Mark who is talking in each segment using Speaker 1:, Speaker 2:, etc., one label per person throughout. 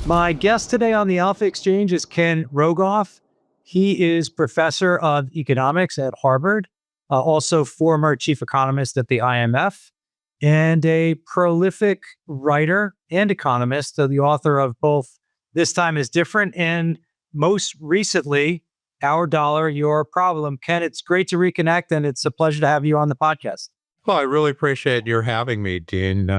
Speaker 1: My guest today on the Alpha Exchange is Ken Rogoff. He is professor of economics at Harvard, also former chief economist at the IMF, and a prolific writer and economist, the author of both This Time is Different and most recently, Our Dollar, Your Problem. Ken, it's great to reconnect, and it's a pleasure to have you on the podcast.
Speaker 2: Well, I really appreciate your having me, Dean.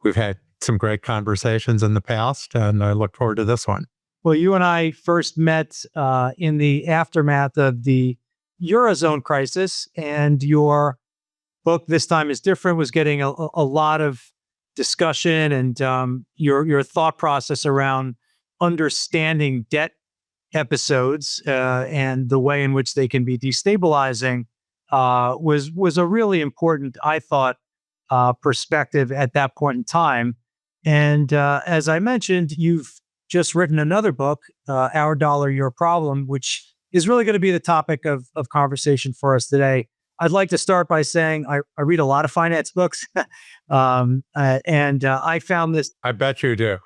Speaker 2: We've had some great conversations in the past, and I look forward to this one.
Speaker 1: Well, you and I first met in the aftermath of the Eurozone crisis, and your book, This Time is Different, was getting a lot of discussion, and your thought process around understanding debt episodes and the way in which they can be destabilizing was a really important, I thought, perspective at that point in time. And as I mentioned, you've just written another book, Our Dollar, Your Problem, which is really going to be the topic of conversation for us today. I'd like to start by saying I read a lot of finance books, and I found this.
Speaker 2: I bet you do.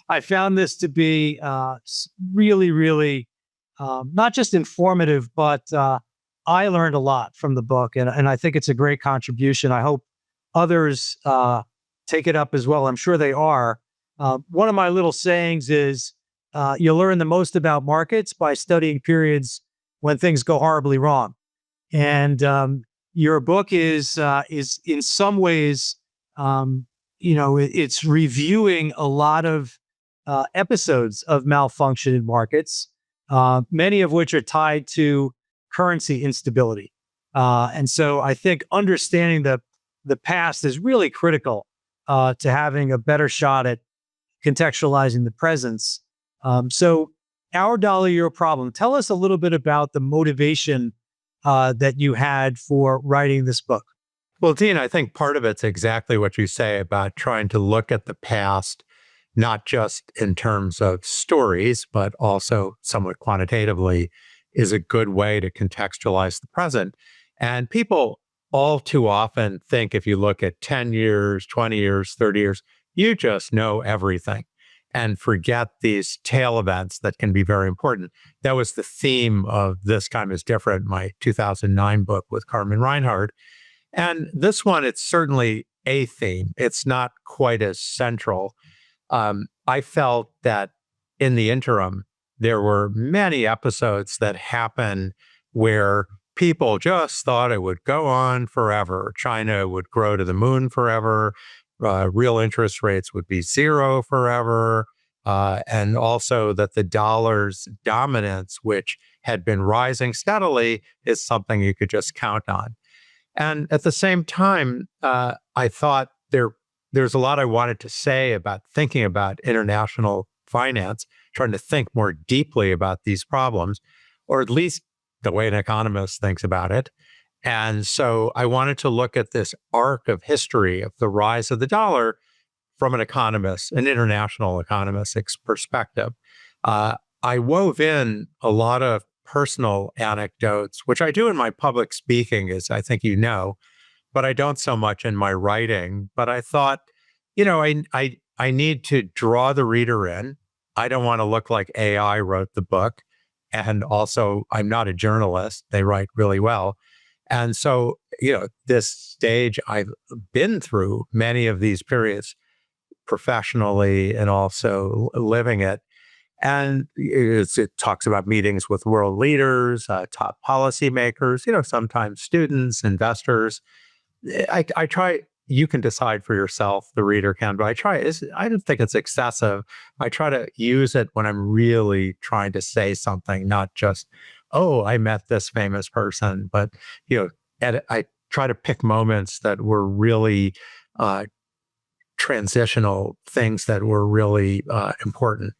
Speaker 1: I found this to be really, really not just informative, but I learned a lot from the book, and I think it's a great contribution. I hope others take it up as well. I'm sure they are. One of my little sayings is, you learn the most about markets by studying periods when things go horribly wrong. And your book is in some ways, it's reviewing a lot of episodes of malfunction in markets, many of which are tied to currency instability. And so I think understanding the past is really critical to having a better shot at contextualizing the presence. So Our Dollar, Your Problem. Tell us a little bit about the motivation that you had for writing this book.
Speaker 2: Well, Dean, I think part of it's exactly what you say about trying to look at the past, not just in terms of stories, but also somewhat quantitatively, is a good way to contextualize the present. And people all too often think if you look at 10 years, 20 years, 30 years, you just know everything and forget these tail events that can be very important. That was the theme of This Time is Different, my 2009 book with Carmen Reinhardt. And this one, it's certainly a theme. It's not quite as central. I felt that in the interim, there were many episodes that happened where people just thought it would go on forever. China would grow to the moon forever. Real interest rates would be zero forever. And also that the dollar's dominance, which had been rising steadily, is something you could just count on. And at the same time, I thought there's a lot I wanted to say about thinking about international finance, trying to think more deeply about these problems, or at least the way an economist thinks about it. And so I wanted to look at this arc of history of the rise of the dollar from an economist, an international economist's perspective. I wove in a lot of personal anecdotes, which I do in my public speaking, as I think you know, but I don't so much in my writing. But I thought, I need to draw the reader in. I don't want to look like AI wrote the book. And also, I'm not a journalist. They write really well. And so, this stage, I've been through many of these periods professionally and also living it. And it talks about meetings with world leaders, top policymakers, sometimes students, investors. I try, you can decide for yourself, the reader can, but I don't think it's excessive. I try to use it when I'm really trying to say something, not just, oh, I met this famous person, but, I try to pick moments that were really transitional, things that were really important.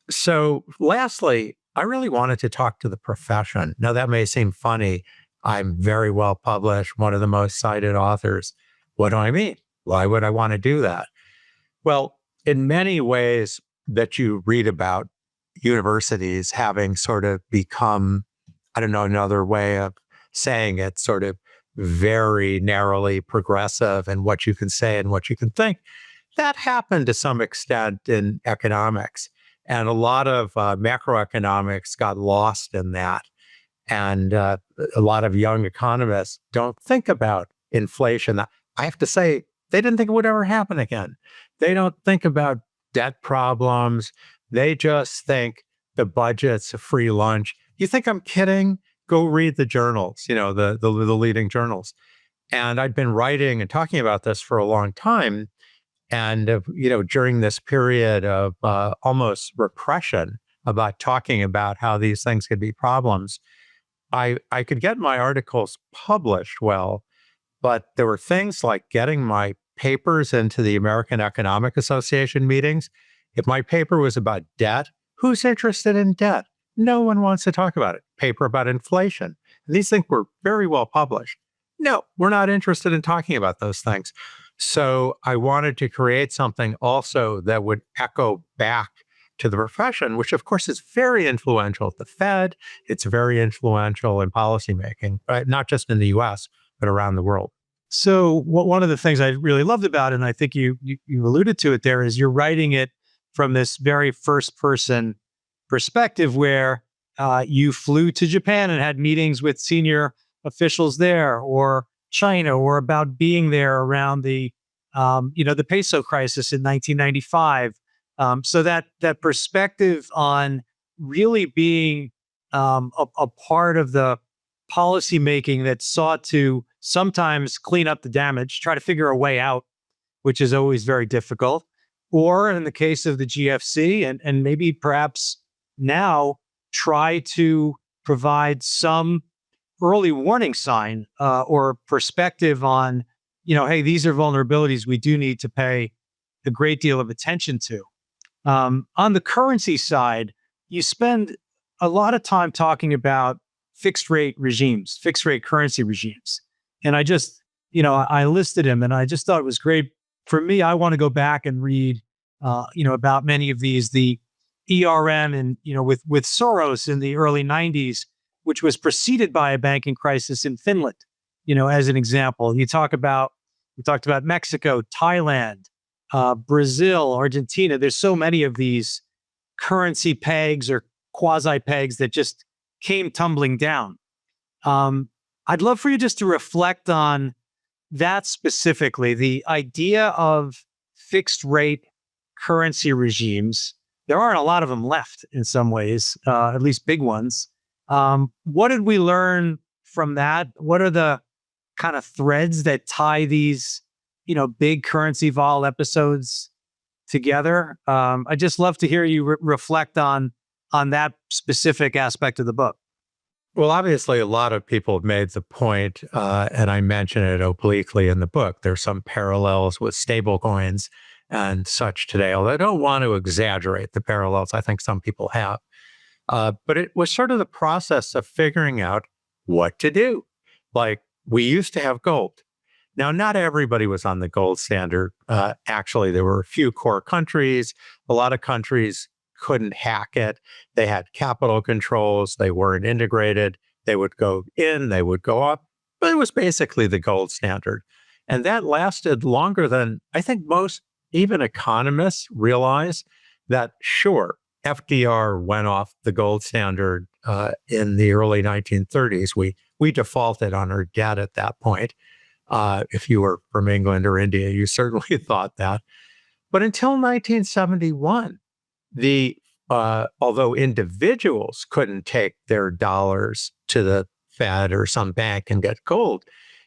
Speaker 2: So lastly, I really wanted to talk to the profession. Now, that may seem funny. I'm very well published, one of the most cited authors. What do I mean? Why would I want to do that? Well, in many ways that you read about universities having sort of become, I don't know, another way of saying it, sort of very narrowly progressive in what you can say and what you can think, That happened to some extent in economics. And a lot of macroeconomics got lost in that. And a lot of young economists don't think about inflation. I have to say, they didn't think it would ever happen again. They don't think about debt problems. They just think the budget's a free lunch. You think I'm kidding? Go read the journals, the leading journals. And I'd been writing and talking about this for a long time. And, during this period of almost repression about talking about how these things could be problems, I could get my articles published well, but there were things like getting my papers into the American Economic Association meetings. If my paper was about debt, who's interested in debt? No one wants to talk about it. Paper about inflation. These things were very well published. No, we're not interested in talking about those things. So I wanted to create something also that would echo back to the profession, which of course is very influential at the Fed. It's very influential in policymaking, right? Not just in the US, but around the world.
Speaker 1: So one of the things I really loved about it, and I think you alluded to it there, is you're writing it from this very first person perspective where you flew to Japan and had meetings with senior officials there, or China, or about being there around the peso crisis in 1995. So that perspective on really being a part of the policy making that sought to sometimes clean up the damage, try to figure a way out, which is always very difficult, or in the case of the GFC, and maybe perhaps now try to provide some early warning sign or perspective on, hey, these are vulnerabilities we do need to pay a great deal of attention to. On the currency side, you spend a lot of time talking about fixed rate currency regimes. And I just, I listed them and I just thought it was great. For me, I want to go back and read, about many of these, the ERM and, with Soros in the early 90s, which was preceded by a banking crisis in Finland, as an example. We talked about Mexico, Thailand, Brazil, Argentina. There's so many of these currency pegs or quasi pegs that just came tumbling down. I'd love for you just to reflect on that specifically, the idea of fixed rate currency regimes. There aren't a lot of them left in some ways, at least big ones. What did we learn from that? What are the kind of threads that tie these, big currency vol episodes together? I'd just love to hear you reflect on that specific aspect of the book.
Speaker 2: Well, obviously, a lot of people have made the point, and I mention it obliquely in the book. There's some parallels with stablecoins and such today, although I don't want to exaggerate the parallels. I think some people have. But it was sort of the process of figuring out what to do. Like, we used to have gold. Now, not everybody was on the gold standard. Actually, there were a few core countries. A lot of countries couldn't hack it. They had capital controls. They weren't integrated. They would go in, they would go up. But it was basically the gold standard. And that lasted longer than I think most, even economists, realize that, sure, FDR went off the gold standard in the early 1930s. We defaulted on our debt at that point. If you were from England or India, you certainly thought that. But until 1971, although individuals couldn't take their dollars to the Fed or some bank and get gold,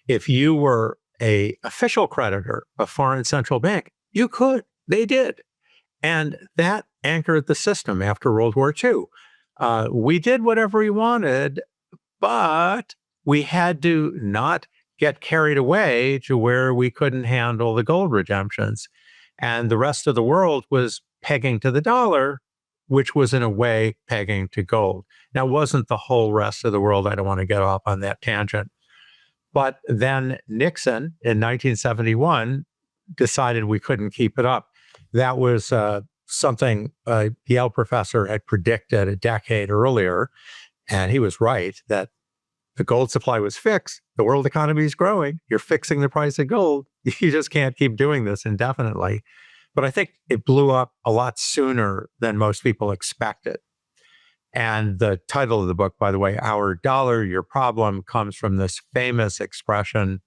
Speaker 2: if you were an official creditor, a foreign central bank, you could. They did. And that anchored the system after World War II. We did whatever we wanted, but we had to not get carried away to where we couldn't handle the gold redemptions. And the rest of the world was pegging to the dollar, which was in a way pegging to gold. Now, it wasn't the whole rest of the world. I don't want to get off on that tangent. But then Nixon in 1971 decided we couldn't keep it up. That was something a Yale professor had predicted a decade earlier. And he was right that the gold supply was fixed. The world economy is growing. You're fixing the price of gold. You just can't keep doing this indefinitely. But I think it blew up a lot sooner than most people expected. And the title of the book, by the way, Our Dollar, Your Problem, comes from this famous expression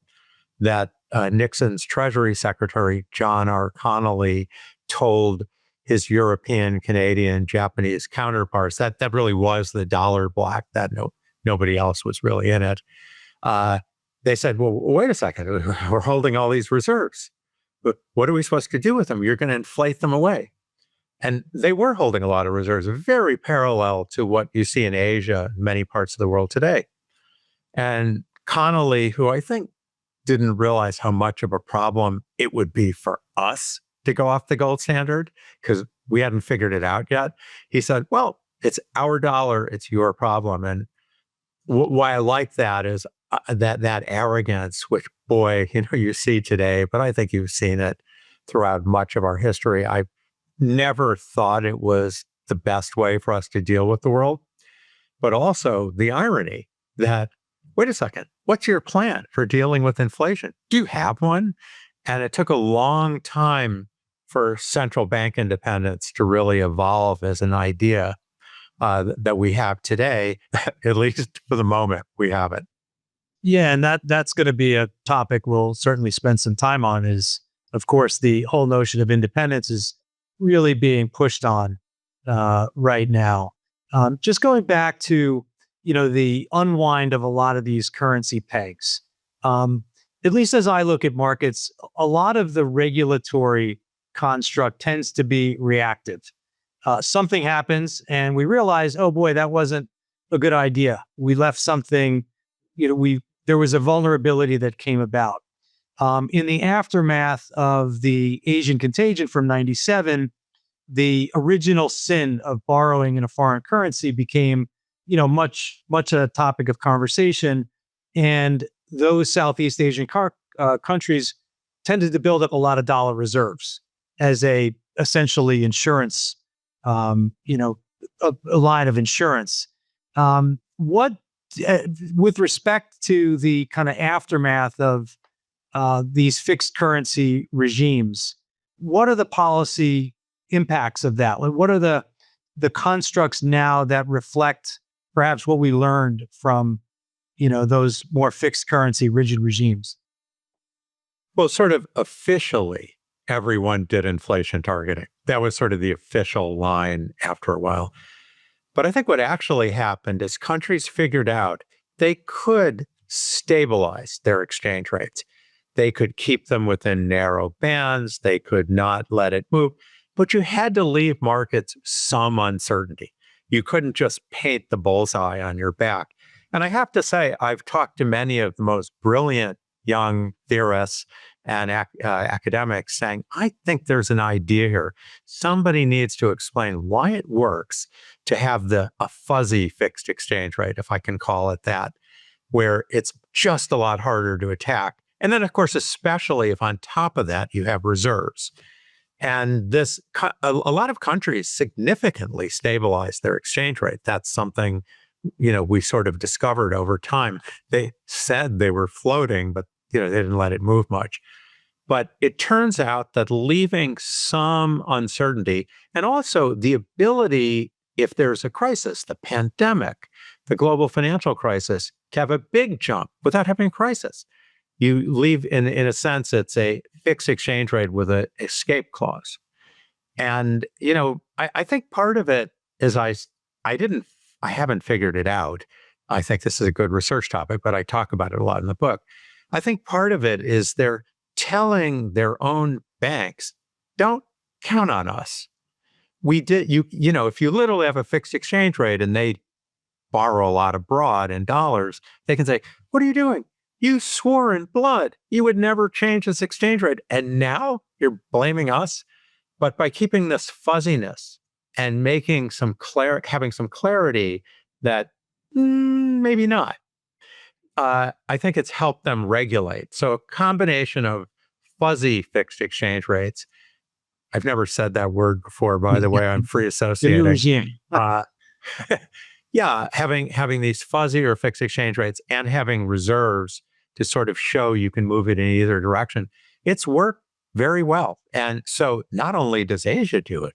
Speaker 2: that Nixon's Treasury Secretary, John R. Connolly, told his European, Canadian, Japanese counterparts. That really was the dollar block, that nobody else was really in it. They said, well, wait a second, we're holding all these reserves. But what are we supposed to do with them? You're going to inflate them away. And they were holding a lot of reserves, very parallel to what you see in Asia, many parts of the world today. And Connolly, who I think didn't realize how much of a problem it would be for us to go off the gold standard, because we hadn't figured it out yet. He said, well, it's our dollar, it's your problem. And why I like that is that arrogance, which, boy, you see today, but I think you've seen it throughout much of our history. I never thought it was the best way for us to deal with the world, but also the irony that, wait a second, what's your plan for dealing with inflation? Do you have one? And it took a long time for central bank independence to really evolve as an idea that we have today. At least for the moment, we have it.
Speaker 1: Yeah, and that's going to be a topic we'll certainly spend some time on. Is, of course, the whole notion of independence is really being pushed on right now. Just going back to the unwind of a lot of these currency pegs. At least as I look at markets, a lot of the regulatory construct tends to be reactive. Something happens and we realize, oh boy, that wasn't a good idea. We left something, there was a vulnerability that came about. In the aftermath of the Asian contagion from 97, the original sin of borrowing in a foreign currency became, much a topic of conversation. And those Southeast Asian countries tended to build up a lot of dollar reserves as essentially insurance, a line of insurance. With respect to the kind of aftermath of these fixed currency regimes, what are the policy impacts of that? What are the constructs now that reflect perhaps what we learned from those more fixed currency rigid regimes?
Speaker 2: Well, sort of officially, everyone did inflation targeting. That was sort of the official line after a while. But I think what actually happened is countries figured out they could stabilize their exchange rates. They could keep them within narrow bands. They could not let it move. But you had to leave markets some uncertainty. You couldn't just paint the bullseye on your back. And I have to say, I've talked to many of the most brilliant young theorists and academics saying, I think there's an idea here. Somebody needs to explain why it works to have a fuzzy fixed exchange rate, if I can call it that, where it's just a lot harder to attack. And then, of course, especially if on top of that, you have reserves. And a lot of countries significantly stabilized their exchange rate. That's something, we sort of discovered over time. They said they were floating, but, they didn't let it move much. But it turns out that leaving some uncertainty and also the ability, if there's a crisis, the pandemic, the global financial crisis, to have a big jump without having a crisis. You leave, in a sense, it's a fixed exchange rate with an escape clause. And, I think part of it is I haven't figured it out. I think this is a good research topic, but I talk about it a lot in the book. I think part of it is they're telling their own banks, don't count on us. If you literally have a fixed exchange rate and they borrow a lot abroad in dollars, they can say, what are you doing? You swore in blood you would never change this exchange rate. And now you're blaming us. But by keeping this fuzziness and making having some clarity that maybe not, I think it's helped them regulate. So a combination of fuzzy fixed exchange rates. I've never said that word before, by the way. I'm free associating. Yeah, having these fuzzy or fixed exchange rates and having reserves to sort of show you can move it in either direction. It's worked very well. And so not only does Asia do it,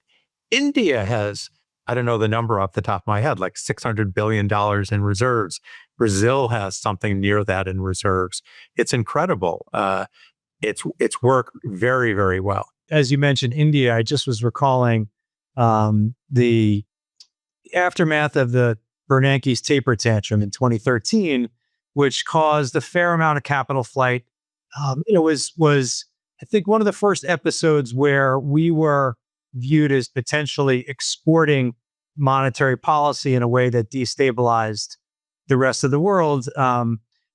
Speaker 2: India has, I don't know the number off the top of my head, like $600 billion in reserves. Brazil has something near that in reserves. It's incredible. It's worked very, very well.
Speaker 1: As you mentioned, India, I just was recalling the aftermath of the Bernanke's taper tantrum in 2013, which caused a fair amount of capital flight. It was I think one of the first episodes where we were viewed as potentially exporting monetary policy in a way that destabilized the rest of the world.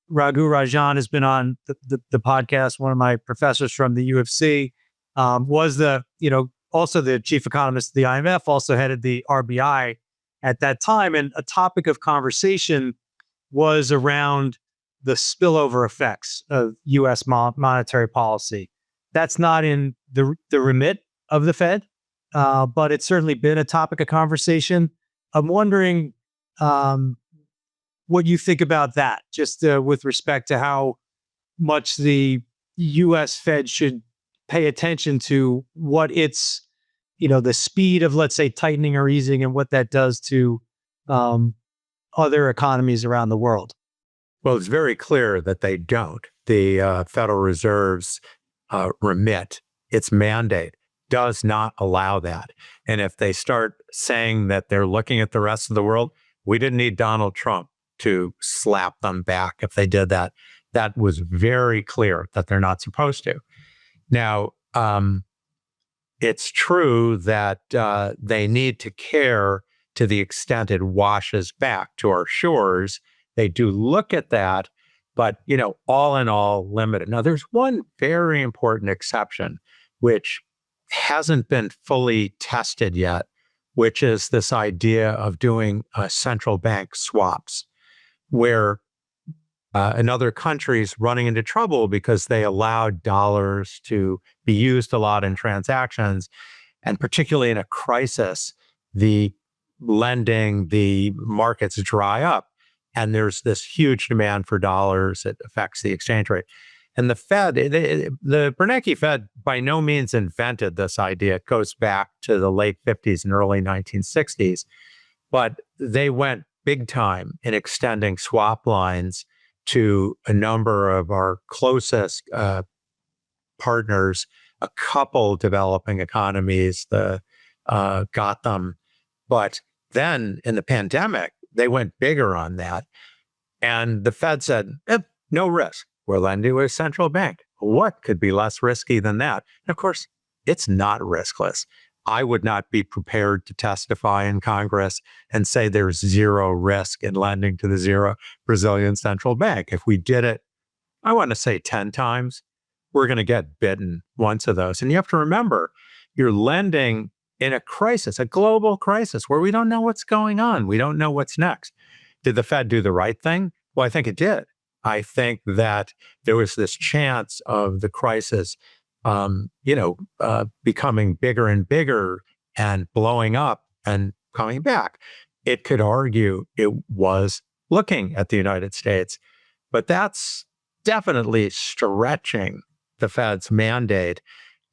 Speaker 1: Raghu Rajan has been on the podcast. One of my professors from the UFC was also the chief economist of the IMF, also headed the RBI at that time. And a topic of conversation was around the spillover effects of U.S. monetary policy. That's not in the remit of the Fed, but it's certainly been a topic of conversation. I'm wondering what you think about that, just with respect to how much the U.S. Fed should pay attention to what it's, the speed of, let's say, tightening or easing and what that does to other economies around the world.
Speaker 2: Well, it's very clear that they don't. The Federal Reserve's remit, its mandate, does not allow that. And if they start saying that they're looking at the rest of the world, we didn't need Donald Trump to slap them back if they did that. That was very clear that they're not supposed to. Now, it's true that they need to care to the extent it washes back to our shores. They do look at that, but, all in all, limited. Now, there's one very important exception, which hasn't been fully tested yet, which is this idea of doing central bank swaps, where another country's running into trouble because they allowed dollars to be used a lot in transactions. And particularly in a crisis, the lending, the markets dry up. And there's this huge demand for dollars. It affects the exchange rate. And the Fed, the Bernanke Fed by no means invented this idea. It goes back to the late 50s and early 1960s. But they went big time in extending swap lines to a number of our closest partners, a couple developing economies got them. But then in the pandemic, they went bigger on that. And the Fed said, no risk. We're lending to a central bank. What could be less risky than that? And of course, it's not riskless. I would not be prepared to testify in Congress and say there's zero risk in lending to the Brazilian central bank. If we did it, I want to say 10 times, we're going to get bitten once of those. And you have to remember, you're lending in a crisis, a global crisis where we don't know what's going on. We don't know what's next. Did the Fed do the right thing? Well, I think it did. I think that there was this chance of the crisis becoming bigger and bigger and blowing up and coming back. It could argue it was looking at the United States, but that's definitely stretching the Fed's mandate.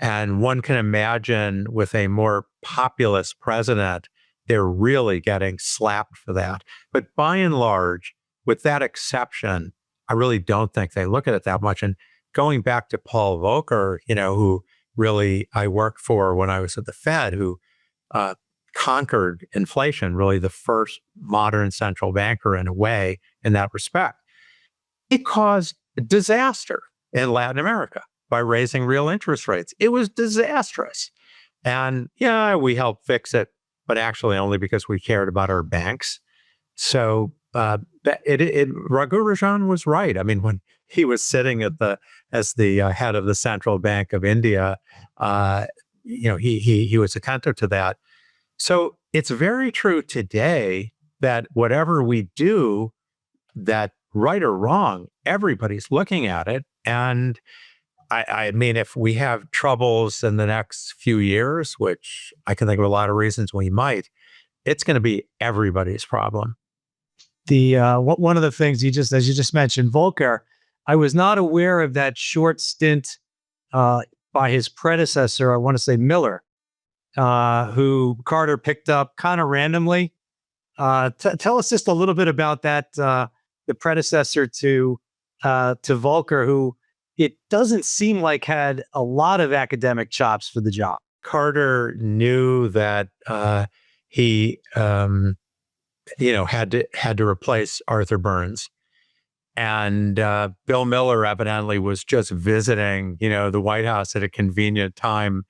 Speaker 2: And one can imagine with a more populist president, they're really getting slapped for that. But by and large, with that exception, I really don't think they look at it that much. And going back to Paul Volcker, who really I worked for when I was at the Fed, who conquered inflation, really the first modern central banker in a way in that respect. It caused disaster in Latin America by raising real interest rates. It was disastrous. And we helped fix it, but actually only because we cared about our banks. So Raghu Rajan was right. I mean, when he was sitting as the head of the Central Bank of India, he was attentive to that. So it's very true today that whatever we do, that right or wrong, everybody's looking at it. And I mean, if we have troubles in the next few years, which I can think of a lot of reasons we might, it's going to be everybody's problem.
Speaker 1: One of the things as you just mentioned, Volcker, I was not aware of that short stint by his predecessor, I want to say Miller, who Carter picked up kind of randomly. Tell us just a little bit about that, the predecessor to Volcker, who it doesn't seem like had a lot of academic chops for the job.
Speaker 2: Carter knew that he, had to replace Arthur Burns, and Bill Miller evidently was just visiting, the White House at a convenient time,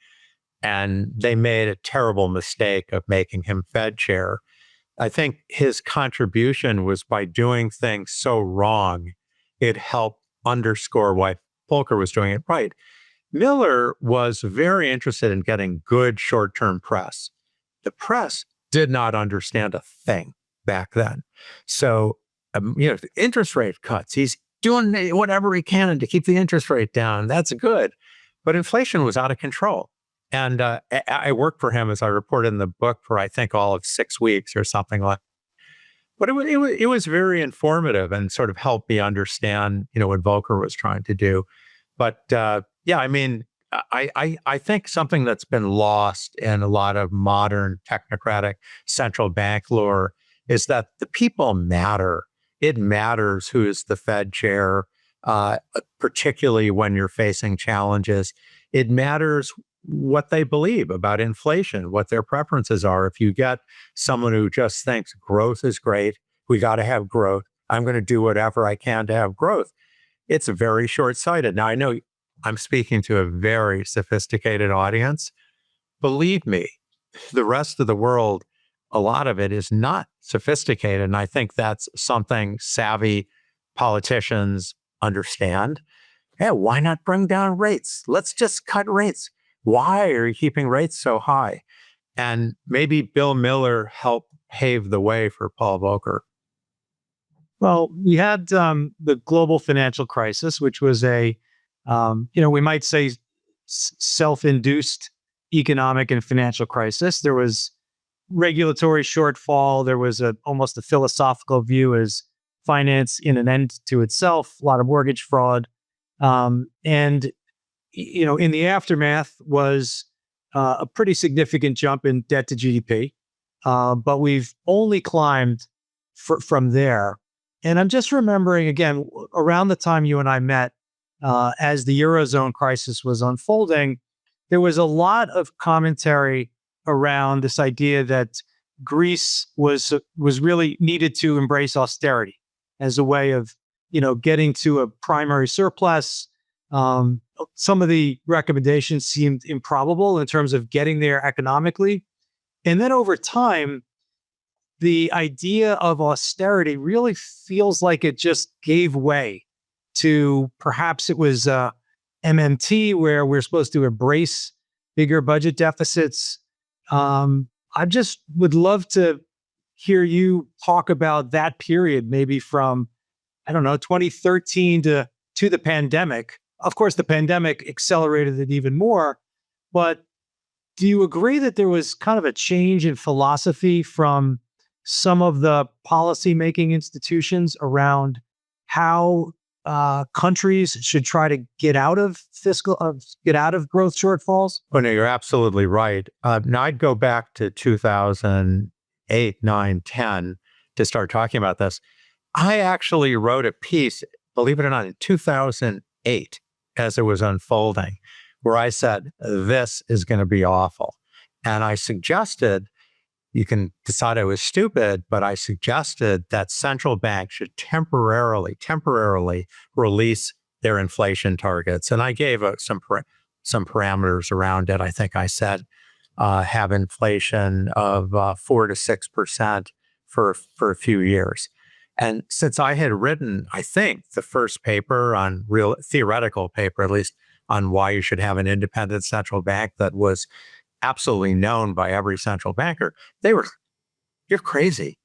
Speaker 2: and they made a terrible mistake of making him Fed chair. I think his contribution was by doing things so wrong, it helped underscore why Volcker was doing it right. Miller was very interested in getting good short-term press. The press did not understand a thing back then. So, interest rate cuts, he's doing whatever he can to keep the interest rate down. That's good. But inflation was out of control. And I worked for him, as I reported in the book, for I think all of 6 weeks or something like that. But it was very informative and sort of helped me understand, what Volcker was trying to do. But I think something that's been lost in a lot of modern technocratic central bank lore is that the people matter. It matters who is the Fed chair, particularly when you're facing challenges. It matters what they believe about inflation, what their preferences are. If you get someone who just thinks growth is great, we got to have growth, I'm going to do whatever I can to have growth, it's very short-sighted. Now, I know I'm speaking to a very sophisticated audience. Believe me, the rest of the world, a lot of it is not sophisticated. And I think that's something savvy politicians understand. Yeah, why not bring down rates? Let's just cut rates. Why are you keeping rates so high? And maybe Bill Miller helped pave the way for Paul Volcker.
Speaker 1: Well, we had the global financial crisis, which was we might say self-induced economic and financial crisis. There was regulatory shortfall. There was almost a philosophical view as finance in an end to itself, a lot of mortgage fraud. And in the aftermath was a pretty significant jump in debt to GDP. But we've only climbed from there. And I'm just remembering, again, around the time you and I met, as the Eurozone crisis was unfolding, there was a lot of commentary around this idea that Greece was really needed to embrace austerity as a way of, getting to a primary surplus. Some of the recommendations seemed improbable in terms of getting there economically. And then over time, the idea of austerity really feels like it just gave way to, perhaps it was MMT, where we're supposed to embrace bigger budget deficits. I just would love to hear you talk about that period, maybe from, 2013 to the pandemic. Of course, the pandemic accelerated it even more. But do you agree that there was kind of a change in philosophy from some of the policy-making institutions around how countries should try to get out of growth shortfalls?
Speaker 2: Oh, no, you're absolutely right. Now, I'd go back to 2008, 9, 10 to start talking about this. I actually wrote a piece, believe it or not, in 2008 as it was unfolding, where I said, this is going to be awful. And I suggested, you can decide I was stupid, but I suggested that central banks should temporarily release their inflation targets. And I gave some parameters around it. I think I said have inflation of 4 to 6% for a few years. And since I had written, I think, the first paper on real theoretical paper, at least, on why you should have an independent central bank that was absolutely known by every central banker, they were, you're crazy.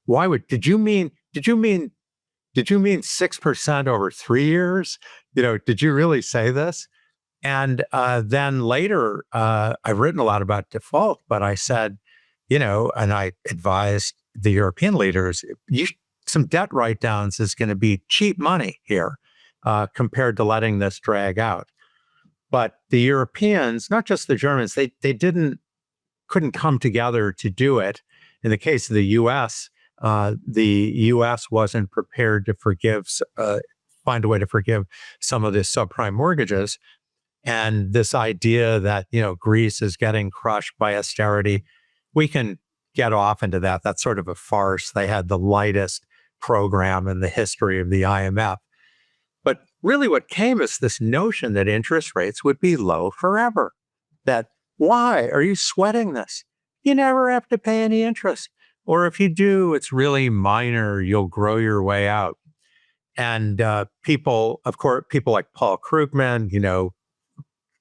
Speaker 2: Why did you mean 6% over 3 years? Did you really say this? And then later, I've written a lot about default, but I said, and I advised the European leaders, some debt write-downs is going to be cheap money here compared to letting this drag out. But the Europeans, not just the Germans, they couldn't come together to do it. In the case of the U.S. wasn't prepared to find a way to forgive some of the subprime mortgages. And this idea that, Greece is getting crushed by austerity, we can get off into that. That's sort of a farce. They had the lightest program in the history of the IMF. But really what came is this notion that interest rates would be low forever. That why are you sweating this? You never have to pay any interest. Or if you do, it's really minor. You'll grow your way out. And people like Paul Krugman,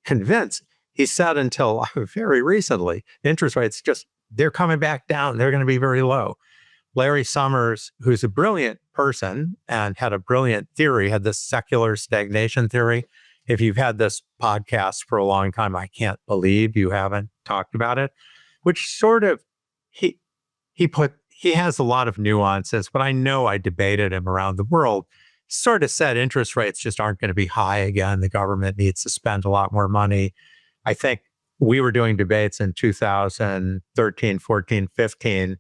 Speaker 2: convinced. He said until very recently, interest rates they're coming back down. They're going to be very low. Larry Summers, who's a brilliant person and had a brilliant theory, had this secular stagnation theory. If you've had this podcast for a long time, I can't believe you haven't talked about it, which sort of, he has a lot of nuances, but I know I debated him around the world, sort of said interest rates just aren't going to be high again. The government needs to spend a lot more money. I think we were doing debates in 2013, 14, 15.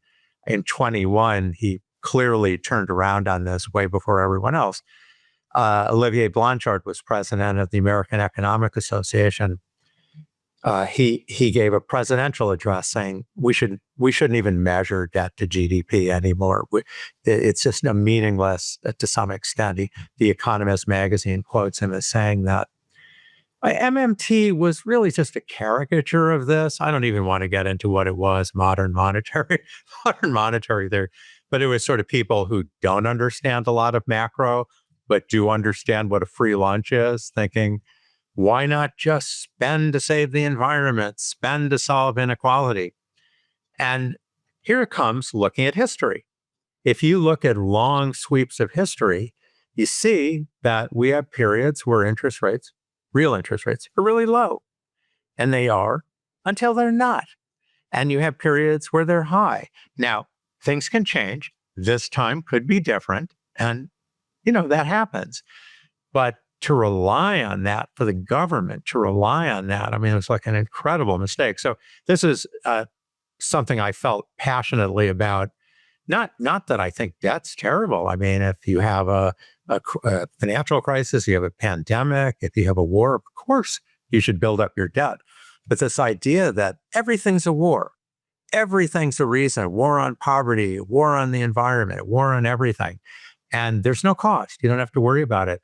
Speaker 2: In 21, he clearly turned around on this way before everyone else. Olivier Blanchard was president of the American Economic Association. He gave a presidential address saying we shouldn't even measure debt to GDP anymore. It's just a meaningless to some extent. The Economist magazine quotes him as saying that. MMT was really just a caricature of this. I don't even want to get into what it was, modern monetary theory, but it was sort of people who don't understand a lot of macro, but do understand what a free lunch is, thinking, why not just spend to save the environment, spend to solve inequality? And here it comes looking at history. If you look at long sweeps of history, you see that we have periods where real interest rates are really low. And they are until they're not. And you have periods where they're high. Now, things can change. This time could be different. And, that happens. But to rely on that for the government, it's like an incredible mistake. So this is something I felt passionately about. Not that I think debt's terrible. I mean, if you have a financial crisis, you have a pandemic, if you have a war, of course, you should build up your debt. But this idea that everything's a war, everything's a reason, war on poverty, war on the environment, war on everything. And there's no cost. You don't have to worry about it.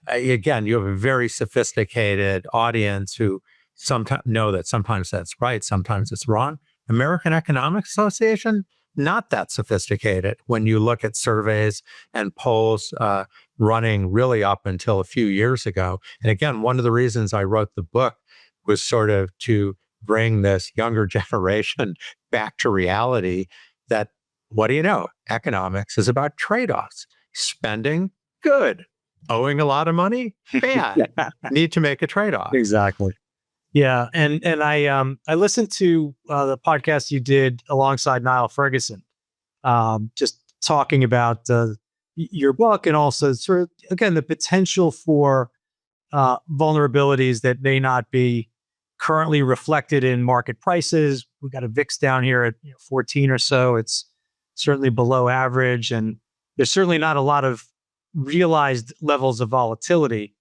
Speaker 2: Again, you have a very sophisticated audience who sometimes know that sometimes that's right, sometimes it's wrong. American Economic Association, not that sophisticated when you look at surveys and polls running really up until a few years ago. And again, one of the reasons I wrote the book was sort of to bring this younger generation back to reality that, what do you know? Economics is about trade-offs. Spending, good. Owing a lot of money, bad. Need to make a trade-off.
Speaker 1: Exactly. Yeah, and I listened to the podcast you did alongside Niall Ferguson, just talking about your book and also sort of, again, the potential for vulnerabilities that may not be currently reflected in market prices. We've got a VIX down here at 14 or so. It's certainly below average, and there's certainly not a lot of realized levels of volatility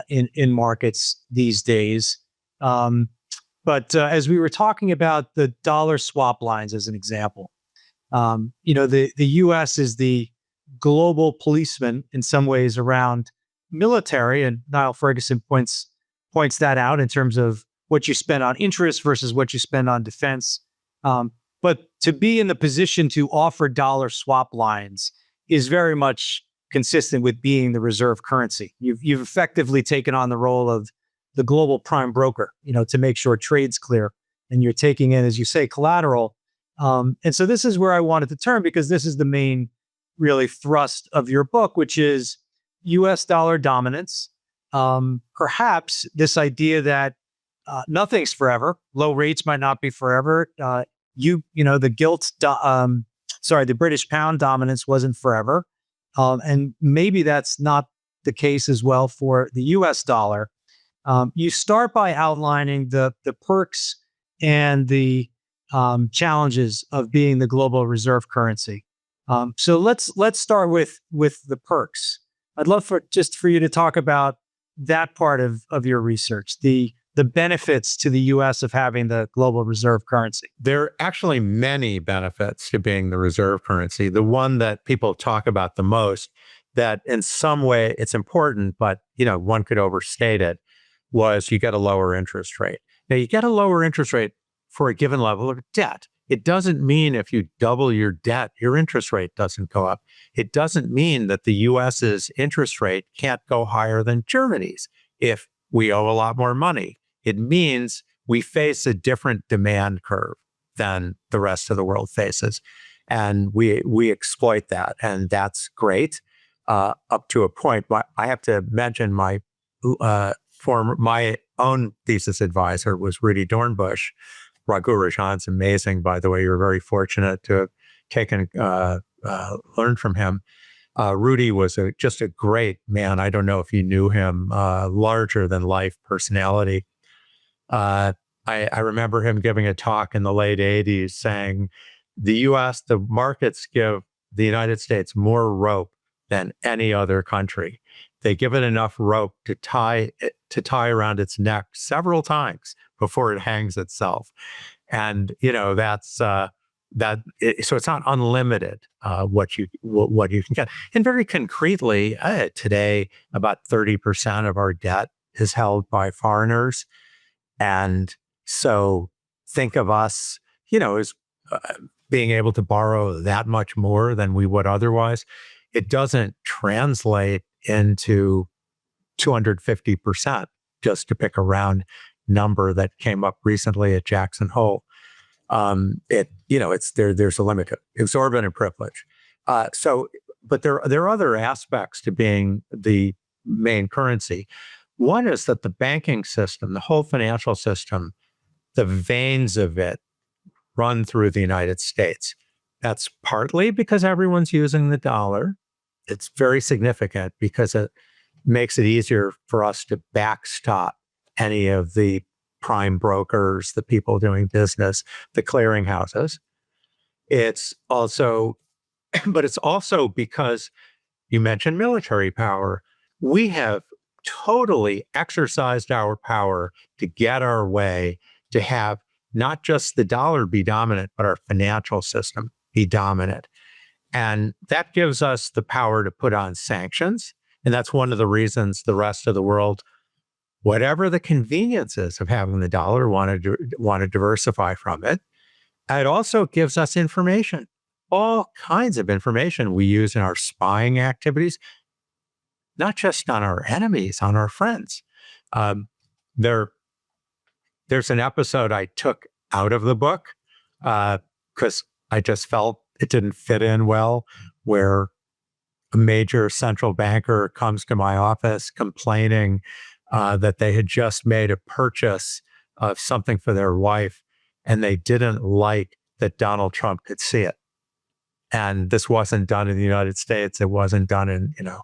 Speaker 1: in markets these days. But as we were talking about the dollar swap lines as an example, the U.S. is the global policeman in some ways around military, and Niall Ferguson points that out in terms of what you spend on interest versus what you spend on defense. But to be in the position to offer dollar swap lines is very much consistent with being the reserve currency. You've effectively taken on the role of the global prime broker, to make sure trade's clear, and you're taking in, as you say, collateral. And so this is where I wanted to turn, because this is the main really thrust of your book, which is U.S. dollar dominance. Perhaps this idea that nothing's forever, low rates might not be forever. The British pound dominance wasn't forever. And maybe that's not the case as well for the US dollar. You start by outlining the perks and the challenges of being the global reserve currency. So let's start with the perks. I'd love for you to talk about that part of your research, the benefits to the U.S. of having the global reserve currency.
Speaker 2: There are actually many benefits to being the reserve currency. The one that people talk about the most, that in some way it's important, but one could overstate it, was you get a lower interest rate. Now, you get a lower interest rate for a given level of debt. It doesn't mean if you double your debt, your interest rate doesn't go up. It doesn't mean that the US's interest rate can't go higher than Germany's if we owe a lot more money. It means we face a different demand curve than the rest of the world faces. And we exploit that. And that's great up to a point. But I have to mention my own thesis advisor was Rudy Dornbusch. Raghurajan's amazing, by the way. You're very fortunate to have taken, learned from him. Rudy was just a great man. I don't know if you knew him, larger than life personality. I remember him giving a talk in the late 80s saying, the markets give the United States more rope than any other country. They give it enough rope to tie around its neck several times before it hangs itself. And, that's so it's not unlimited what you can get. And very concretely, today, about 30% of our debt is held by foreigners. And so think of us, as being able to borrow that much more than we would otherwise. It doesn't translate into 250%, just to pick a round number that came up recently at Jackson Hole. There's a limit to exorbitant privilege. But there are other aspects to being the main currency. One is that the banking system, the whole financial system, the veins of it run through the United States. That's partly because everyone's using the dollar. It's very significant because it makes it easier for us to backstop any of the prime brokers, the people doing business, the clearinghouses. It's also because you mentioned military power. We have totally exercised our power to get our way, to have not just the dollar be dominant, but our financial system be dominant. And that gives us the power to put on sanctions. And that's one of the reasons the rest of the world, whatever the conveniences of having the dollar, want to diversify from it. It also gives us information, all kinds of information we use in our spying activities, not just on our enemies, on our friends. There's an episode I took out of the book because I just felt it didn't fit in well, where a major central banker comes to my office complaining that they had just made a purchase of something for their wife, and they didn't like that Donald Trump could see it. And this wasn't done in the United States. It wasn't done in, it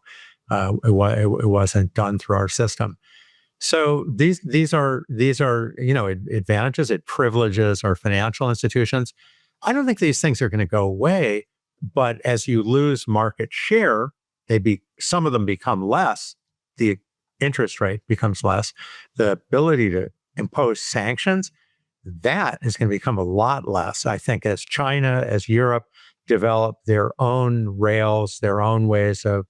Speaker 2: wasn't done through our system. So these are advantages. It privileges our financial institutions. I don't think these things are going to go away, but as you lose market share, some of them become less. The interest rate becomes less. The ability to impose sanctions, that is going to become a lot less. I think as China, as Europe develop their own rails, their own ways of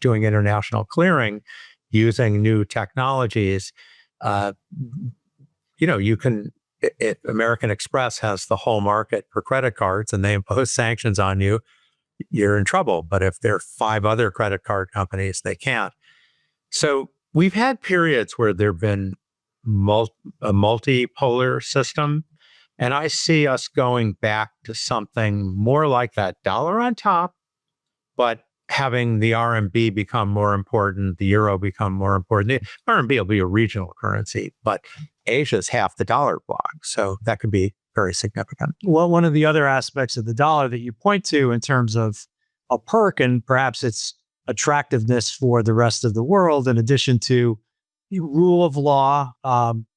Speaker 2: doing international clearing using new technologies, American Express has the whole market for credit cards and they impose sanctions on you, you're in trouble. But if there are 5 other credit card companies, they can't. So we've had periods where there have been a multipolar system. And I see us going back to something more like that dollar on top, but having the RMB become more important, the euro become more important. The RMB will be a regional currency, but Asia's half the dollar block. So that could be very significant.
Speaker 1: Well, one of the other aspects of the dollar that you point to in terms of a perk and perhaps its attractiveness for the rest of the world, in addition to, rule of law,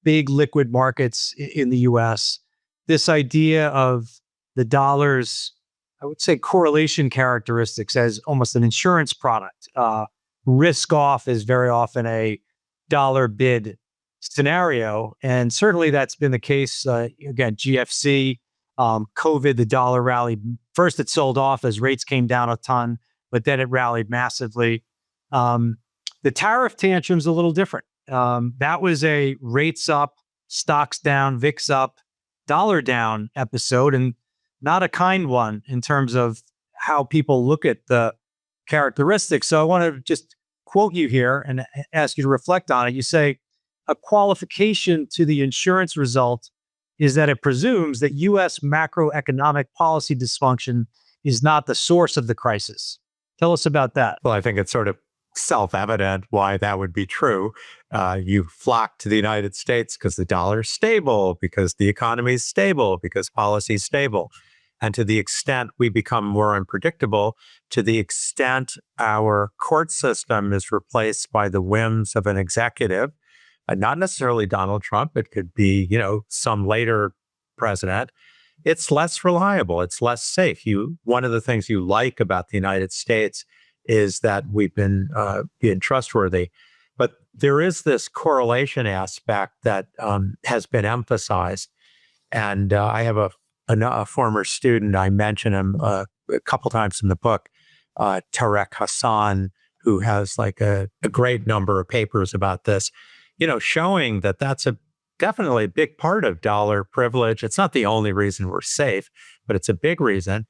Speaker 1: big liquid markets in the US, this idea of the dollar's, I would say, correlation characteristics as almost an insurance product. Risk off is very often a dollar bid scenario. And certainly that's been the case. Again, GFC, COVID, the dollar rallied. First, it sold off as rates came down a ton, but then it rallied massively. The tariff tantrum's a little different. That was a rates up, stocks down, VIX up, dollar down episode, and not a kind one in terms of how people look at the characteristics. So I want to just quote you here and ask you to reflect on it. You say, a qualification to the insurance result is that it presumes that U.S. macroeconomic policy dysfunction is not the source of the crisis. Tell us about that.
Speaker 2: Well, I think it's sort of self-evident why that would be true. You flock to the United States because the dollar's stable, because the economy is stable, because policy is stable. And to the extent we become more unpredictable, to the extent our court system is replaced by the whims of an executive, not necessarily Donald Trump, it could be, some later president, it's less reliable, it's less safe. One of the things you like about the United States is that we've been being trustworthy. But there is this correlation aspect that has been emphasized. And I have a former student, I mention him a couple times in the book, Tarek Hassan, who has like a great number of papers about this, showing that that's definitely a big part of dollar privilege. It's not the only reason we're safe, but it's a big reason.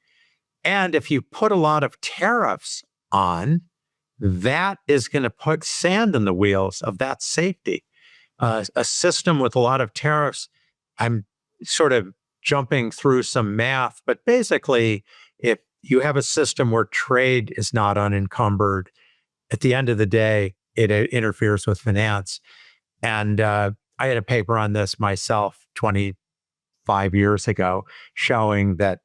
Speaker 2: And if you put a lot of tariffs on, that is going to put sand in the wheels of that safety. A system with a lot of tariffs, I'm sort of jumping through some math, but basically, if you have a system where trade is not unencumbered, at the end of the day, it interferes with finance. And I had a paper on this myself 25 years ago, showing that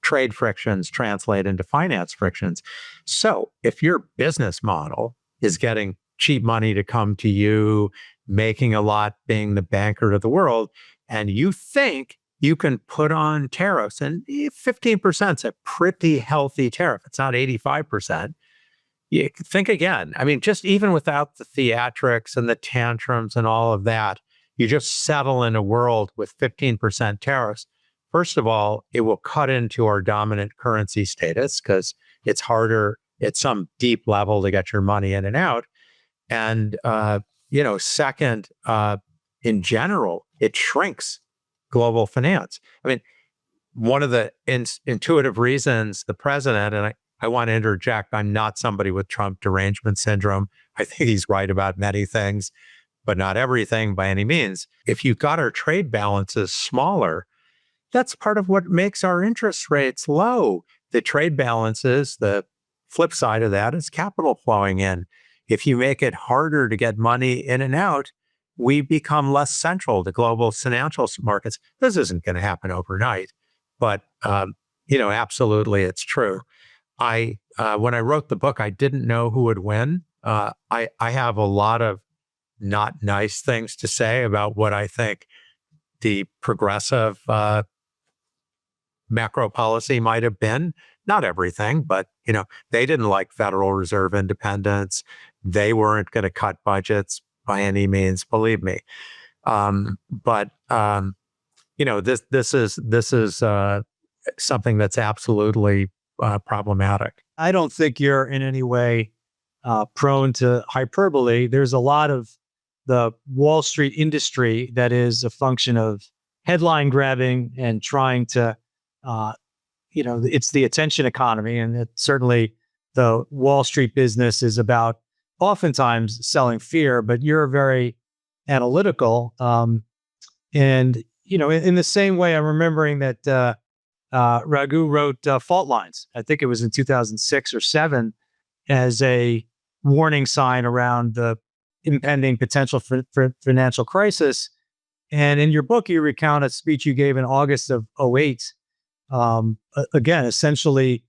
Speaker 2: trade frictions translate into finance frictions. So if your business model is getting cheap money to come to you, making a lot, being the banker of the world, and you think you can put on tariffs, and 15% is a pretty healthy tariff. It's not 85%. You think again. I mean, just even without the theatrics and the tantrums and all of that, you just settle in a world with 15% tariffs. First of all, it will cut into our dominant currency status because it's harder at some deep level to get your money in and out. And, second, in general, it shrinks global finance. I mean, one of the intuitive reasons the president, and I want to interject, I'm not somebody with Trump derangement syndrome. I think he's right about many things, but not everything by any means. If you've got our trade balances smaller, that's part of what makes our interest rates low. The trade balances, the flip side of that is capital flowing in. If you make it harder to get money in and out, we become less central to global financial markets. This isn't going to happen overnight, but absolutely, it's true. When I wrote the book, I didn't know who would win. I have a lot of not nice things to say about what I think the progressive macro policy might have been. Not everything, but they didn't like Federal Reserve independence. They weren't going to cut budgets by any means, believe me. This is something that's absolutely problematic.
Speaker 1: I don't think you're in any way prone to hyperbole. There's a lot of the Wall Street industry that is a function of headline grabbing and trying to, it's the attention economy. And it, certainly the Wall Street business is about oftentimes selling fear, but you're very analytical. In the same way, I'm remembering that Raghu wrote Fault Lines. I think it was in 2006 or 7 as a warning sign around the impending potential for financial crisis. And in your book, you recount a speech you gave in August of 2008. Again, essentially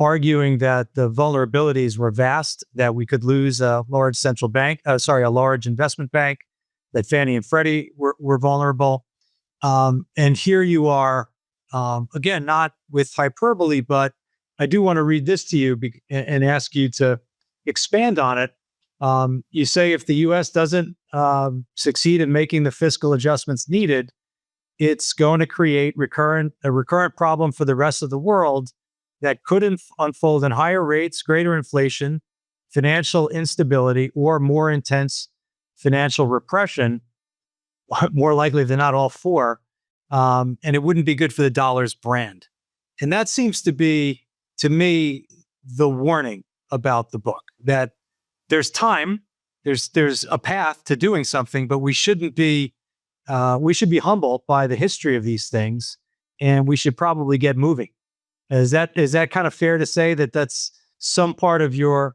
Speaker 1: arguing that the vulnerabilities were vast, that we could lose a large a large investment bank, that Fannie and Freddie were vulnerable. And here you are, again, not with hyperbole, but I do want to read this to you and ask you to expand on it. You say if the U.S. doesn't succeed in making the fiscal adjustments needed, it's going to create a recurrent problem for the rest of the world that could unfold in higher rates, greater inflation, financial instability, or more intense financial repression, more likely than not all four. And it wouldn't be good for the dollar's brand. And that seems to be, to me, the warning about the book, that there's time, there's a path to doing something, but we should be humble by the history of these things, and we should probably get moving. Is that kind of fair to say that that's some part of your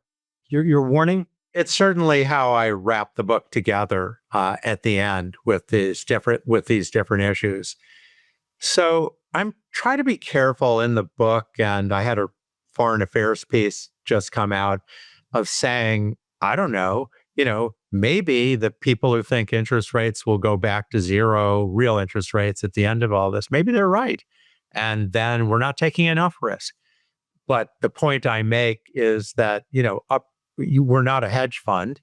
Speaker 1: warning?
Speaker 2: It's certainly how I wrap the book together at the end with these different issues. So I'm trying to be careful in the book, and I had a foreign affairs piece just come out of saying, I don't know, maybe the people who think interest rates will go back to zero, real interest rates at the end of all this, maybe they're right. And then we're not taking enough risk. But the point I make is that, we're not a hedge fund.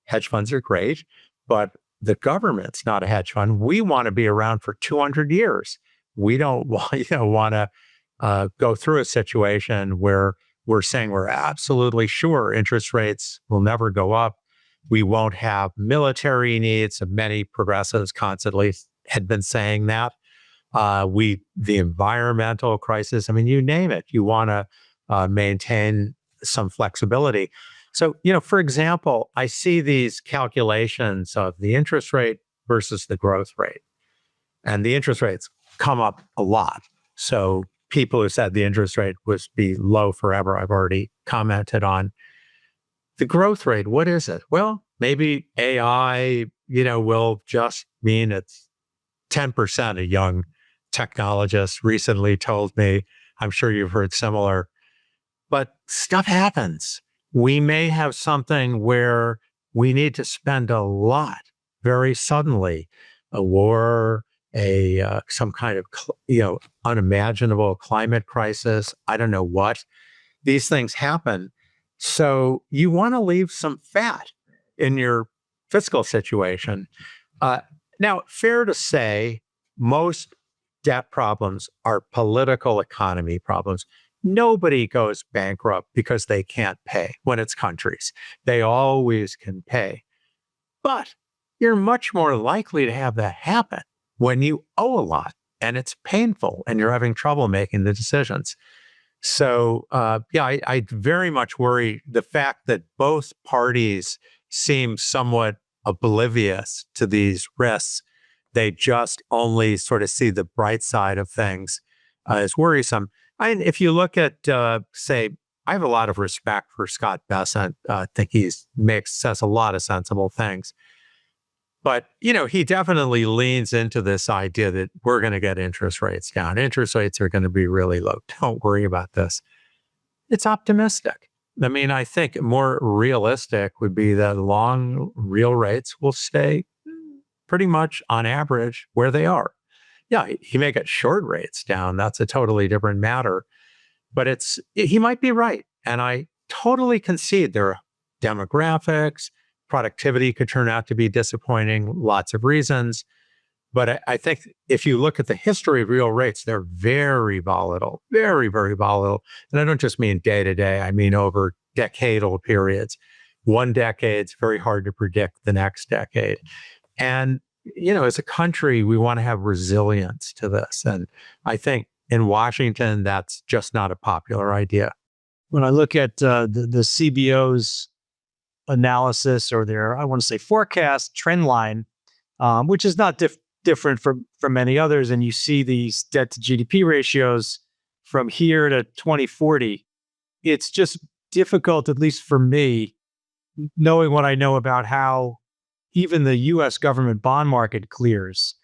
Speaker 2: Hedge funds are great, but the government's not a hedge fund. We want to be around for 200 years. We don't want to go through a situation where we're saying we're absolutely sure interest rates will never go up. We won't have military needs. Many progressives constantly had been saying that. The environmental crisis, you name it, you want to maintain some flexibility. So, for example, I see these calculations of the interest rate versus the growth rate, and the interest rates come up a lot. So people who said the interest rate would be low forever, I've already commented on. The growth rate, what is it? Well, maybe AI, will just mean it's 10%. A young technologist recently told me, I'm sure you've heard similar, but stuff happens. We may have something where we need to spend a lot very suddenly, a war, some kind of, unimaginable climate crisis. I don't know what. These things happen. So you want to leave some fat in your fiscal situation. Now, fair to say, most debt problems are political economy problems. Nobody goes bankrupt because they can't pay when it's countries. They always can pay. But you're much more likely to have that happen when you owe a lot and it's painful and you're having trouble making the decisions. So, I very much worry the fact that both parties seem somewhat oblivious to these risks. They just only sort of see the bright side of things is worrisome. If you look at, say, I have a lot of respect for Scott Bessent. I think he says a lot of sensible things. But, he definitely leans into this idea that we're going to get interest rates down. Interest rates are going to be really low. Don't worry about this. It's optimistic. I think more realistic would be that long real rates will stay pretty much on average where they are. Yeah, he may get short rates down. That's a totally different matter. But he might be right. And I totally concede there are demographics, productivity could turn out to be disappointing, lots of reasons. But I think if you look at the history of real rates, they're very volatile, very, very volatile. And I don't just mean day to day, I mean over decadal periods. One decade's very hard to predict the next decade. And as a country, we want to have resilience to this. And I think in Washington, that's just not a popular idea.
Speaker 1: When I look at the CBO's analysis or their, I want to say, forecast trend line, which is not different from many others, and you see these debt to GDP ratios from here to 2040, it's just difficult, at least for me, knowing what I know about how even the US government bond market clears,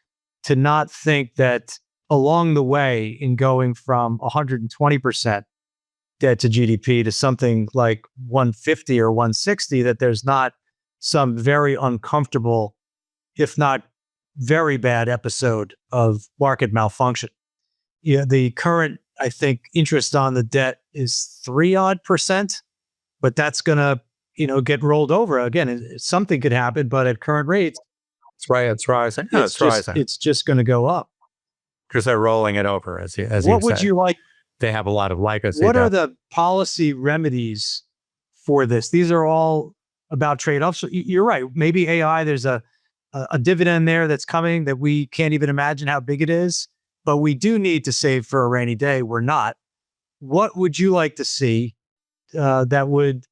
Speaker 1: to not think that along the way in going from 120% debt to GDP to something like 150 or 160, that there's not some very uncomfortable, if not very bad episode of market malfunction. Yeah, the current, I think, interest on the debt is 3% but that's going to, get rolled over again. Something could happen, but at current rates,
Speaker 2: It's right. It's rising. Yeah, it's rising
Speaker 1: it's just going to go up.
Speaker 2: because they're rolling it over, as you
Speaker 1: What would
Speaker 2: say.
Speaker 1: you like?
Speaker 2: They have a lot of legacy.
Speaker 1: What are
Speaker 2: debt.
Speaker 1: the policy remedies for this? These are all about trade-offs. So you're right. Maybe AI, there's a dividend there that's coming that we can't even imagine how big it is, but we do need to save for a rainy day. We're not. What would you like to see that would,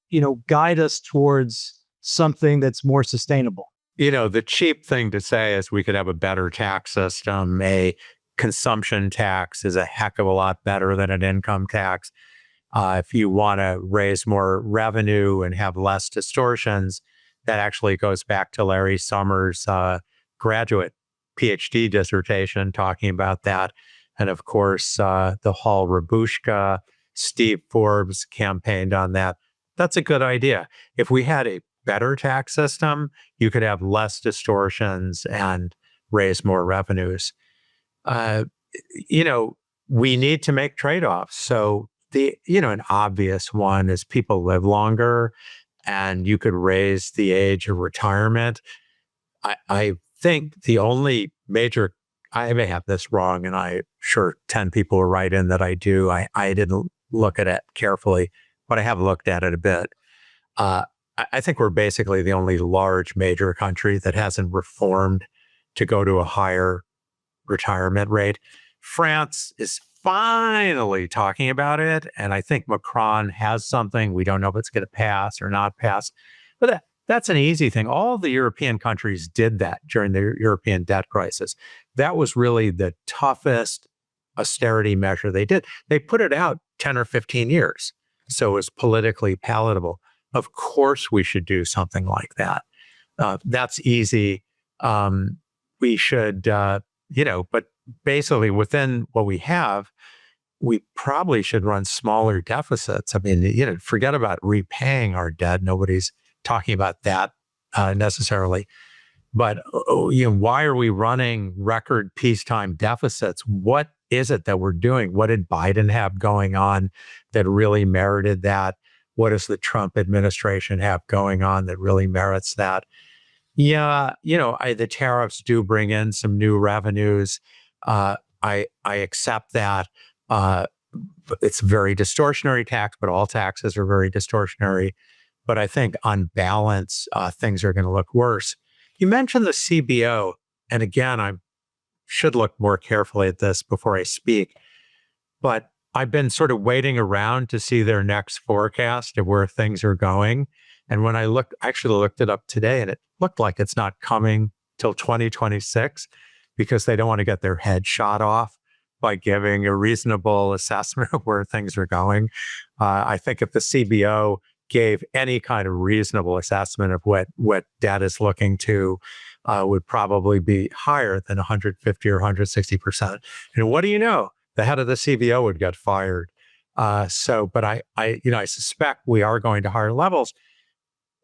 Speaker 1: guide us towards something that's more sustainable?
Speaker 2: The cheap thing to say is we could have a better tax system. A consumption tax is a heck of a lot better than an income tax. If you want to raise more revenue and have less distortions, that actually goes back to Larry Summers' graduate PhD dissertation talking about that. And of course, the Hall Rabushka, Steve Forbes campaigned on that. That's a good idea. If we had a better tax system, you could have less distortions and raise more revenues. We need to make trade-offs. So an obvious one is people live longer and you could raise the age of retirement. I think the only major, I may have this wrong, and I'm sure 10 people will write in that I do. I didn't look at it carefully, but I have looked at it a bit. I think we're basically the only large major country that hasn't reformed to go to a higher retirement rate. France is finally talking about it, and I think Macron has something. We don't know if it's going to pass or not pass, but that's an easy thing. All the European countries did that during the European debt crisis. That was really the toughest austerity measure they did. They put it out 10 or 15 years, so it was politically palatable. Of course, we should do something like that. That's easy. We should, but basically within what we have, we probably should run smaller deficits. I mean, forget about repaying our debt. Nobody's talking about that necessarily. But why are we running record peacetime deficits? What is it that we're doing? What did Biden have going on that really merited that? What does the Trump administration have going on that really merits that? Yeah, the tariffs do bring in some new revenues. I accept that. It's a very distortionary tax, but all taxes are very distortionary. But I think on balance, things are going to look worse. You mentioned the CBO, and again, I should look more carefully at this before I speak. But I've been sort of waiting around to see their next forecast of where things are going. And when I actually looked it up today, and it looked like it's not coming till 2026 because they don't want to get their head shot off by giving a reasonable assessment of where things are going. I think if the CBO gave any kind of reasonable assessment of what debt is looking to, would probably be higher than 150 or 160%. And what do you know? The head of the CBO would get fired. But I suspect we are going to higher levels.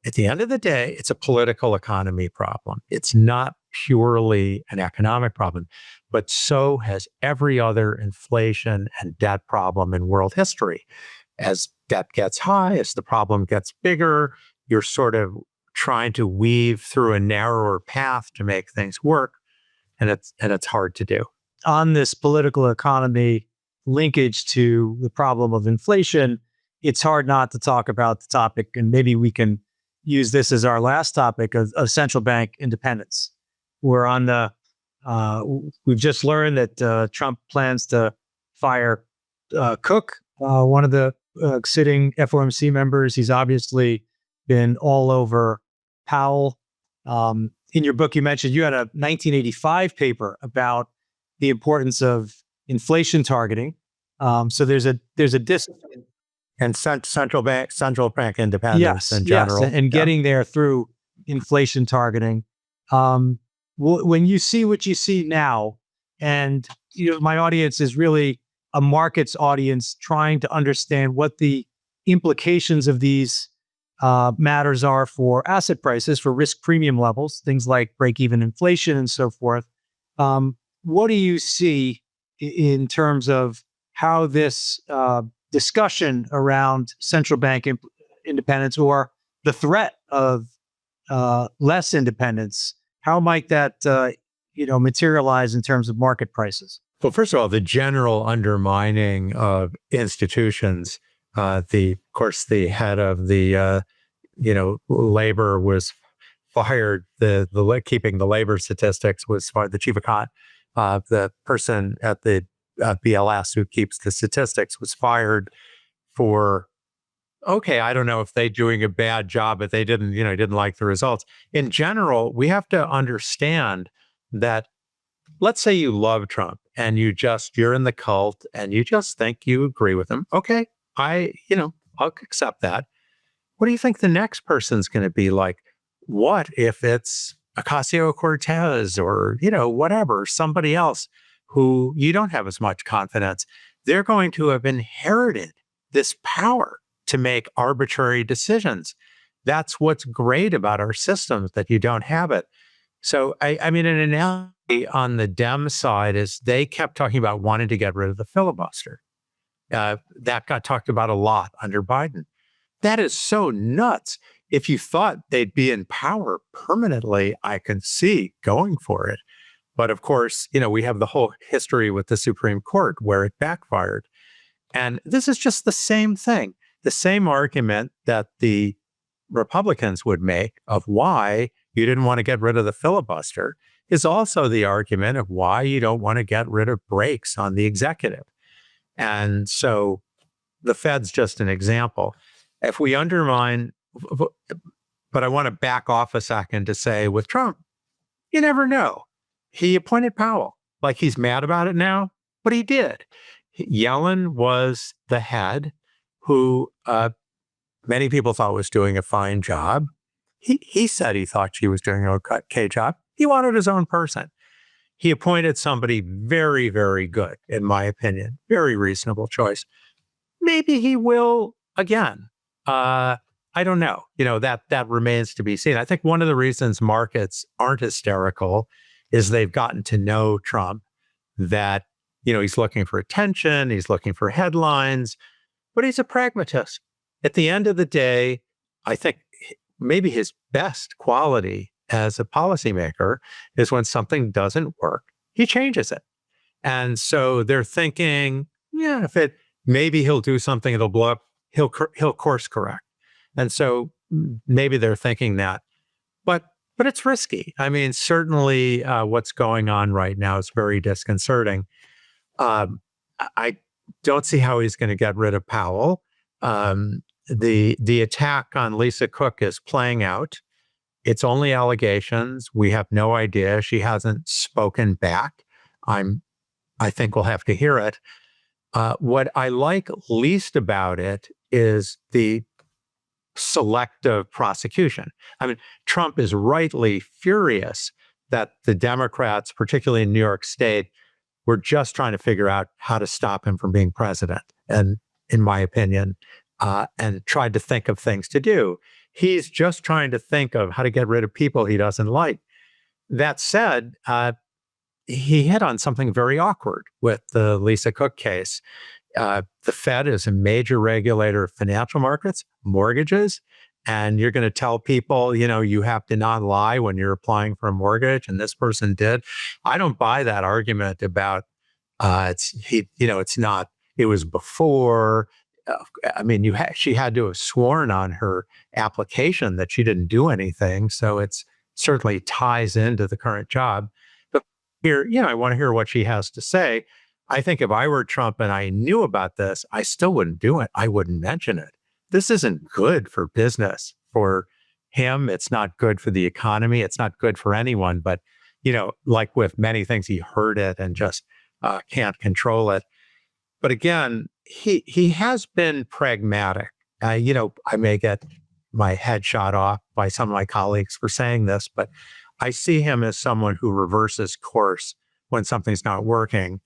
Speaker 2: At the end of the day, it's a political economy problem. It's not purely an economic problem, but so has every other inflation and debt problem in world history. As debt gets high, as the problem gets bigger, you're sort of trying to weave through a narrower path to make things work, and it's hard to do.
Speaker 1: On this political economy linkage to the problem of inflation, it's hard not to talk about the topic, and maybe we can use this as our last topic of central bank independence. We're on we've just learned that Trump plans to fire Cook, one of the sitting FOMC members. He's obviously been all over Powell. In your book, you mentioned you had a 1985 paper about the importance of inflation targeting. So there's a discipline
Speaker 2: and central bank independence in general,
Speaker 1: and getting there through inflation targeting. When you see what you see now, and my audience is really a markets audience trying to understand what the implications of these matters are for asset prices, for risk premium levels, things like break-even inflation and so forth. What do you see in terms of how this discussion around central bank independence or the threat of less independence, how might that materialize in terms of market prices?
Speaker 2: Well, first of all, the general undermining of institutions. Of course, the head of the labor was fired. Keeping the labor statistics was fired. The chief economist, the person at the BLS who keeps the statistics, was fired for. Okay, I don't know if they're doing a bad job, but they didn't like the results. In general, we have to understand that. Let's say you love Trump and you're in the cult and you just think you agree with him. Okay, I'll accept that. What do you think the next person's going to be like? What if it's Ocasio-Cortez or, whatever, somebody else who you don't have as much confidence? They're going to have inherited this power to make arbitrary decisions. That's what's great about our systems, that you don't have it. So, I mean, an analogy on the Dem side is they kept talking about wanting to get rid of the filibuster. That got talked about a lot under Biden. That is so nuts. If you thought they'd be in power permanently, I can see going for it. But of course, we have the whole history with the Supreme Court where it backfired. And this is just the same thing, the same argument that the Republicans would make of why you didn't want to get rid of the filibuster is also the argument of why you don't want to get rid of brakes on the executive. And so the Fed's just an example. If we undermine, but I want to back off a second to say with Trump, you never know. He appointed Powell. Like, he's mad about it now, but he did. Yellen was the head who many people thought was doing a fine job. He said he thought she was doing an okay job. He wanted his own person. He appointed somebody very, very good, in my opinion. Very reasonable choice. Maybe he will again. I don't know. That remains to be seen. I think one of the reasons markets aren't hysterical is they've gotten to know Trump, that, he's looking for attention, he's looking for headlines, but he's a pragmatist. At the end of the day, I think maybe his best quality as a policymaker is when something doesn't work, he changes it. And so they're thinking, maybe he'll do something, it'll blow up, he'll course correct. And so maybe they're thinking that, but it's risky. I mean, certainly what's going on right now is very disconcerting. I don't see how he's going to get rid of Powell. The attack on Lisa Cook is playing out. It's only allegations. We have no idea. She hasn't spoken back. I think we'll have to hear it. What I like least about it is the selective prosecution. I mean, Trump is rightly furious that the Democrats, particularly in New York State, were just trying to figure out how to stop him from being president. And in my opinion, and tried to think of things to do. He's just trying to think of how to get rid of people he doesn't like. That said, he hit on something very awkward with the Lisa Cook case. The Fed is a major regulator of financial markets, mortgages, and you're going to tell people, you have to not lie when you're applying for a mortgage, and this person did. I don't buy that argument about it's not. It was before. I mean, she had to have sworn on her application that she didn't do anything. So it's certainly ties into the current job. But here, I want to hear what she has to say. I think if I were Trump and I knew about this, I still wouldn't do it. I wouldn't mention it. This isn't good for business for him. It's not good for the economy. It's not good for anyone. But, like with many things, he heard it and just can't control it. But again, he has been pragmatic. I may get my head shot off by some of my colleagues for saying this, but I see him as someone who reverses course when something's not working.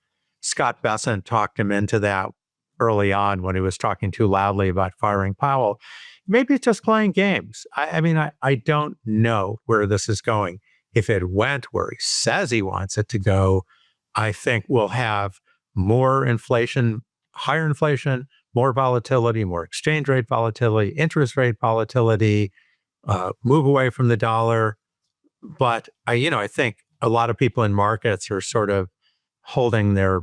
Speaker 2: Scott Bessent talked him into that early on when he was talking too loudly about firing Powell. Maybe it's just playing games. I don't know where this is going. If it went where he says he wants it to go, I think we'll have more inflation, higher inflation, more volatility, more exchange rate volatility, interest rate volatility, move away from the dollar. But I think a lot of people in markets are sort of holding their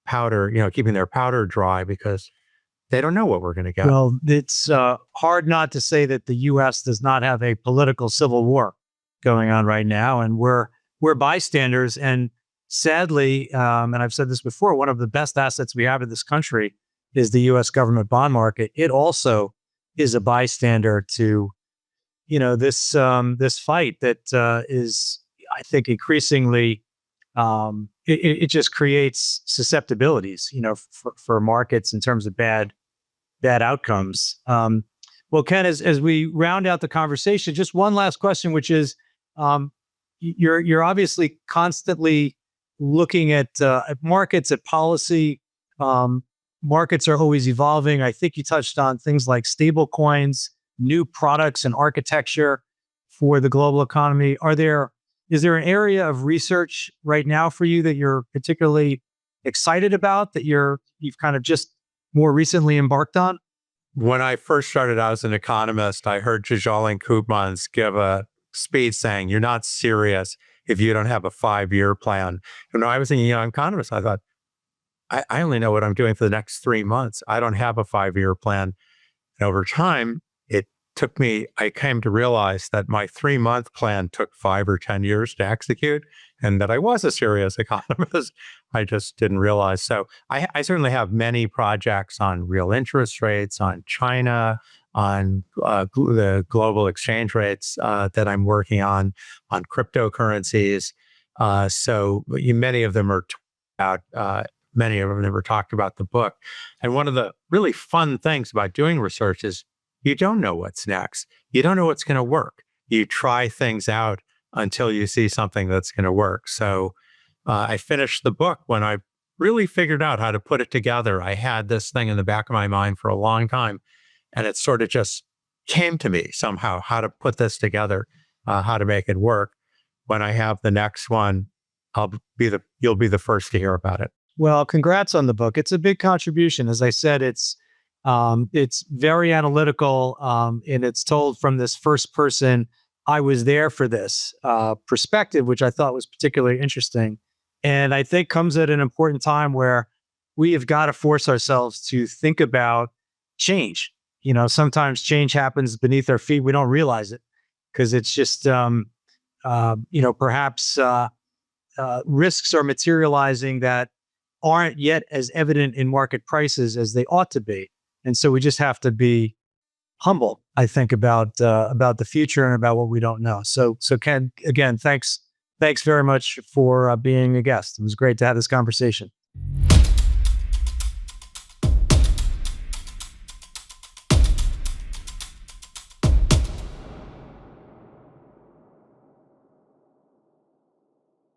Speaker 2: powder, keeping their powder dry because they don't know what we're going to get.
Speaker 1: Well, it's hard not to say that the U.S. does not have a political civil war going on right now, and we're bystanders. And sadly, and I've said this before, one of the best assets we have in this country is the U.S. government bond market. It also is a bystander to, this fight that is, I think, increasingly. It just creates susceptibilities, for markets in terms of bad outcomes. Well, Ken, as we round out the conversation, just one last question, which is, you're obviously constantly looking at markets, at policy. Markets are always evolving. I think you touched on things like stable coins, new products and architecture for the global economy. Is there an area of research right now for you that you're particularly excited about, that you've kind of just more recently embarked on?
Speaker 2: When I first started out as an economist, I heard Jijal Koopmans give a speech saying, "You're not serious if you don't have a 5-year plan." When I was a young economist, I thought, I only know what I'm doing for the next 3 months. I don't have a 5-year plan. And over time, I came to realize that my 3-month plan took 5 or 10 years to execute, and that I was a serious economist. I just didn't realize. So I certainly have many projects on real interest rates, on China, on the global exchange rates that I'm working on cryptocurrencies. So many of them are many of them never talked about the book. And one of the really fun things about doing research is you don't know what's next. You don't know what's going to work. You try things out until you see something that's going to work. So I finished the book when I really figured out how to put it together. I had this thing in the back of my mind for a long time, and it sort of just came to me somehow, how to put this together, how to make it work. When I have the next one, you'll be the first to hear about it.
Speaker 1: Well, congrats on the book. It's a big contribution. As I said, it's very analytical, and it's told from this first person, I was there for this perspective, which I thought was particularly interesting. And I think comes at an important time where we have got to force ourselves to think about change. Sometimes change happens beneath our feet. We don't realize it because it's just, perhaps risks are materializing that aren't yet as evident in market prices as they ought to be. And so we just have to be humble, I think, about the future and about what we don't know. So Ken, again, thanks very much for being a guest. It was great to have this conversation.